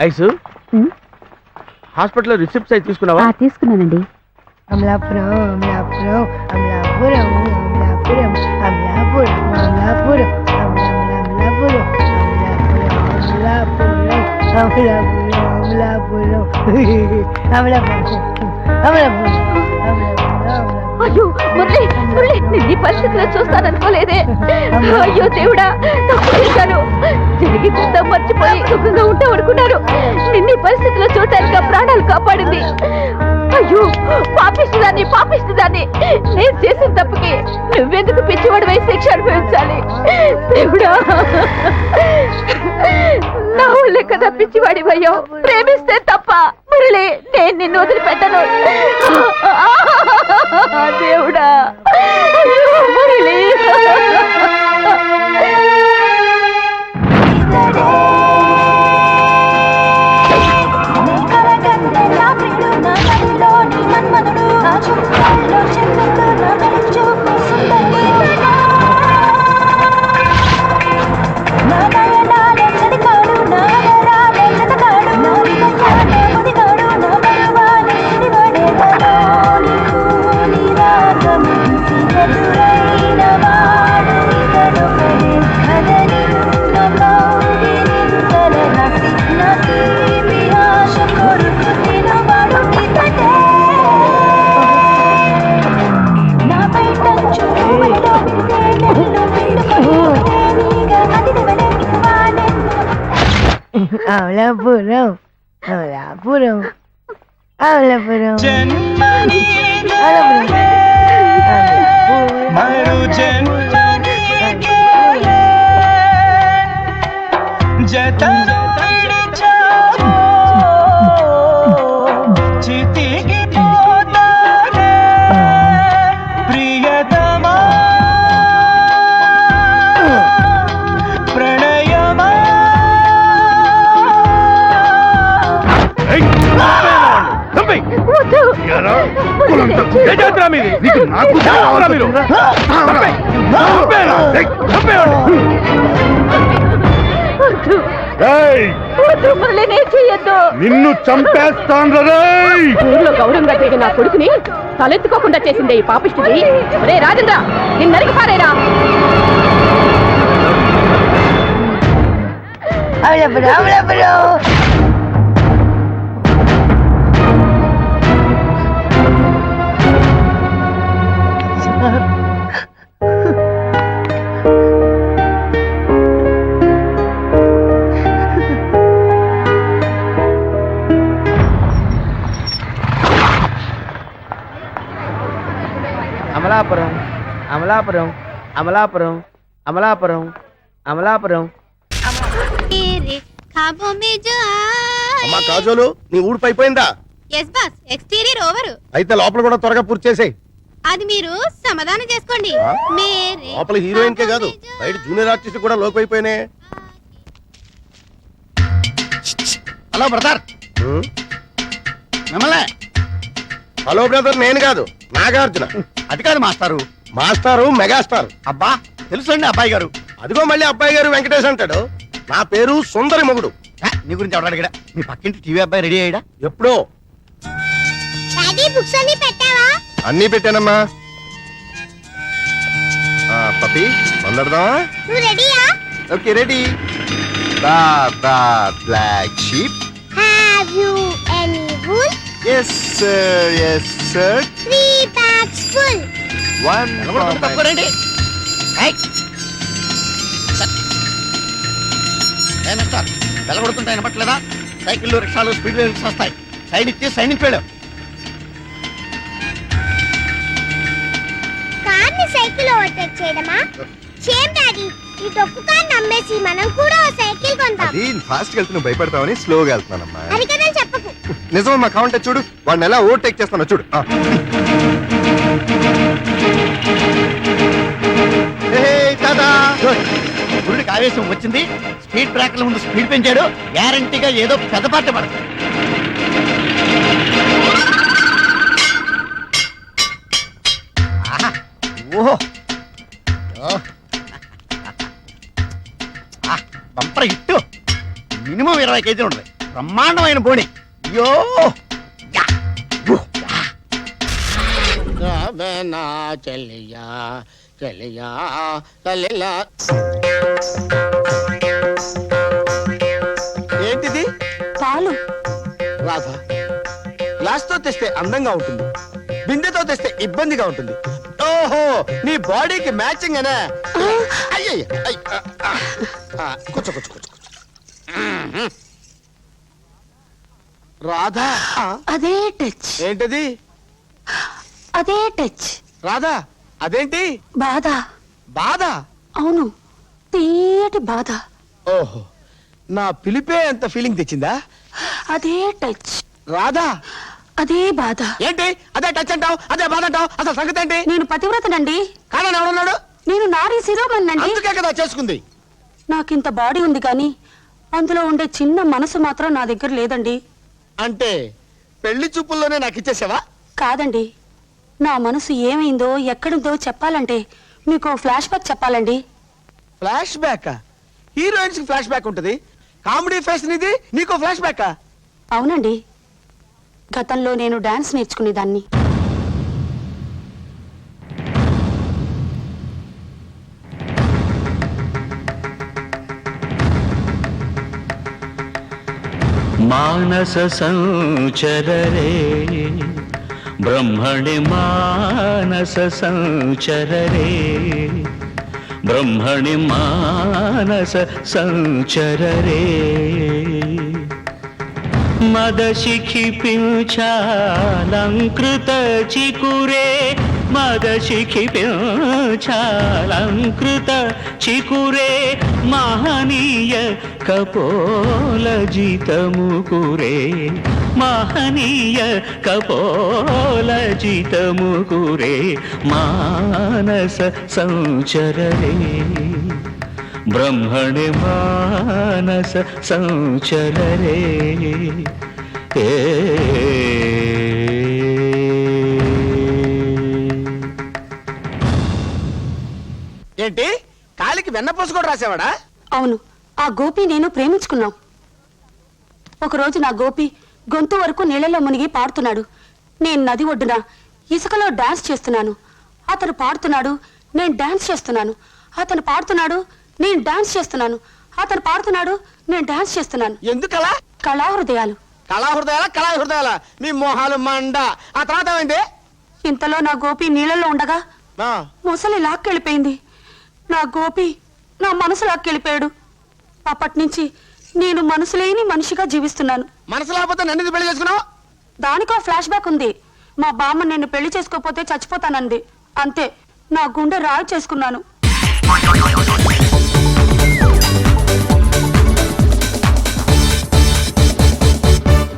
Ice హాస్పిటల్లో receipts అయి తీసుకున్నావా? తీసుకున్నానండి. అమలాపురం అమలాపురం అమలాపురం అమలాపురం అమలాపురం అమలాపురం అమలాపురం అమలాపురం అమలాపురం అమలాపురం. అయ్యో మురళి మురళి నిన్ను ఈ పరిస్థితిలో చూస్తాననుకోలేదే. అయ్యో దేవుడా తప్పు చేశాను. జరిగిందా మర్చిపోయి సుఖంగా ఉంటావు అనుకున్నాను. నిన్ను ఈ పరిస్థితిలో చూడటానికి ప్రాణాలు కాపాడింది. అయ్యో పాపిస్తుందాన్ని పాపిస్తుందాన్ని. నేను చేసిన తప్పుకి నువ్వెందుకు పిచ్చివాడు వేసి శిక్ష అనుభవించాలి? దేవుడా నా ఊళ్ళే కదా పిచ్చివాడి భయం. ప్రేమిస్తే తప్ప మురళి నేను నిన్ను వదిలిపెట్టను. దేవుడా మురళి అమలాపురం అమలాపురం అమలాపురం నిన్ను చంపేస్తాను. ఊర్లో గౌరవంగా తిరిగి నా కొడుకుని తలెత్తుకోకుండా చేసిందే ఈ పాపిష్టిది. రే రాజేంద్ర నిన్ను నరికి పారేరా. అమలాపురం అమలాపురం అమలాపురం అమలాపురం అమలాపురం. అమ్మా కాజోలు నీ ఊడిపోయిపోయిందా? Yes boss exterior over. అయితే లోపల కూడా త్వరగా పూర్తి చేసేయ్. అది మీరు సమాధానం చేసుకోండి. లోపల హీరోయిన్ కే కాదు బయట జూనియర్ ఆర్టిస్ట్ కూడా లోకి అయిపోయినాయి. Hello brother. మిమ్మల్ని. హలో బ్రదర్ నేను కాదు నాగార్జున. అది కాదు మాస్టారు. మాస్టారు మెగాస్టార్. అబ్బా తెలుసండి అబ్బాయి గారు. అదిగో మళ్ళీ అబ్బాయి గారు వెంకటేష్ అంటాడు. నా పేరు సుందరి మొగుడు. నీ గురించి ఎవరు అడిగాడా? మీ పక్కింటి టీవీ అబ్బాయి రెడీ అయ్యాడా? ఎప్పుడో. అన్నీ పెట్టానమ్మా. పప్పి వందడదామా? Okay ready. Black sheep. Have you any wool? Yes sir, yes sir. 3 bags full. One. తప్పరండి. బెల్ల కొడుతుంటే వినపట్లేదా? సైకిళ్ళు రిక్షాలు స్పీడ్ లిమిట్స్ వస్తాయి. సైడ్ ఇచ్చి సైడ్ నుంచి వెళ్ళావు. కార్ని సైకిల్ ఓవర్టేక్ చేయడమా? చేయం డాడీ. ఈ డొక్కు కార్ నమ్మేసి మనం కూడా ఓ సైకిల్ కొందాం. అది ఫాస్ట్ గా వెళ్తున్నా భయపడతావని స్లోగా వెళ్తున్నానమ్మా. అది కదా చెప్పకు. నిజమమ్మా కావంటే చూడు వాడిని ఎలా ఓవర్టేక్ చేస్తానో చూడు. గుడికి ఆవేశం వచ్చింది. స్పీడ్ బ్రేకర్ల ముందు స్పీడ్ పెంచాడు. గ్యారంటీగా ఏదో పెద్ద పాట పడుతుంది. ఓహో బంపర్ హిట్టు. మినిమం 20 కేజీలు ఉంటుంది. బ్రహ్మాండమైన బోణి. అయ్యో యా, ఊ, యా. రావేనా చెలియా చెలియా చెలియా. ఏంటిది? పాలు. రాధ, గ్లాస్ తో తెస్తే అందంగా ఉంటుంది, బిందెతో తెస్తే ఇబ్బందిగా ఉంటుంది. ఓహో, నీ బాడీకి మ్యాచింగ్ అనే. అయ్యయ్య, కూర్చో కూర్చో కూర్చో. రాధా, అదే టచ్. ఏంటది? అదే టచ్. రాధా, అదేంటి? బాధ. బాధ? అవును, తీయటి బాధ. ఓహో, నా పిలిపే అంత ఫీలింగ్ తెచ్చిందా? అదే టచ్. రాధా, అదే బాధ. ఏంటి అదే టచ్ అంటావు, అదే బాధ అంటావు? అసలు సంగతి ఏంటి? నేను పతివ్రతనండి. కాదని ఎవడున్నాడు? నేను నారీ శిరోమణినండి. అందుకే కదా చేసుకుంది. నాకింత బాడీ ఉంది కానీ అందులో ఉండే చిన్న మనసు మాత్రం నా దగ్గర లేదండి. అంటే పెళ్లి చూపుల్లోనే నాకు ఇచ్చేసావా? కాదండి, నా మనసు ఏమైందో ఎక్కడుందో చెప్పాలంటే మీకు ఫ్లాష్ బ్యాక్ చెప్పాలండి. Flash back? హీరోయిన్స్ కి ఫ్లాష్ బ్యాక్ ఉంటది, కామెడీ ఫేస్ నిది, నీకు ఫ్లాష్ బ్యాక్? అవునండి, గతంలో నేను డాన్స్ నేర్చుకునేదాన్ని. మానస సంచరరే బ్రహ్మణి మానస సంచరరే బ్రహ్మణి మానస సంచరరే మదశిఖిపించాలంకృత చికురే మదశిఖిపించాలంకృత చికురే మహనీయ కపోలజితముకురే మహనీయ కపోలజితముకురే మానస సంచరరే బ్రహ్మణి మానస సంచరరే. ఏంటి, కాలికి వెన్నపూస కూడా రాసేవాడా? అవును, ఆ గోపి నేను ప్రేమించుకున్నాం. ఒకరోజు నా గోపి గొంతు వరకు నీళ్ళలో మునిగి పాడుతున్నాడు. నేను నది ఒడ్డున ఇసుకలో డాన్స్ చేస్తున్నాను. అతను పాడుతున్నాడు, నేను డాన్స్ చేస్తున్నాను. అతను పాడుతున్నాడు, నేను డాన్స్ చేస్తున్నాను. అతను పాడుతున్నాడు, నేను డాన్స్ చేస్తున్నాను. ఎందుకలా? కళాహృదయాలు. కళాహృదయాల మీ మొహాలు మండ. ఆ తర్వాత ఏమైంది? ఇంతలో నా గోపి నీళ్ళలో ఉండగా ఆ, ముసలి లాక్కెళ్ళిపోయింది. నా గోపి నా మనసు లాక్కెళ్ళిపోయాడు. అప్పటి నుంచి నేను మనసు లేని మనిషిగా జీవిస్తున్నాను. మనసు లేకపోతే నన్ను ఎందుకు పెళ్లి చేసుకున్నావు? దానికో ఫ్లాష్ బ్యాక్ ఉంది. మా బామ్మ నిన్ను పెళ్లి చేసుకోకపోతే చచ్చిపోతానంది. అంతే, నా గుండె రాయి చేసుకున్నాను.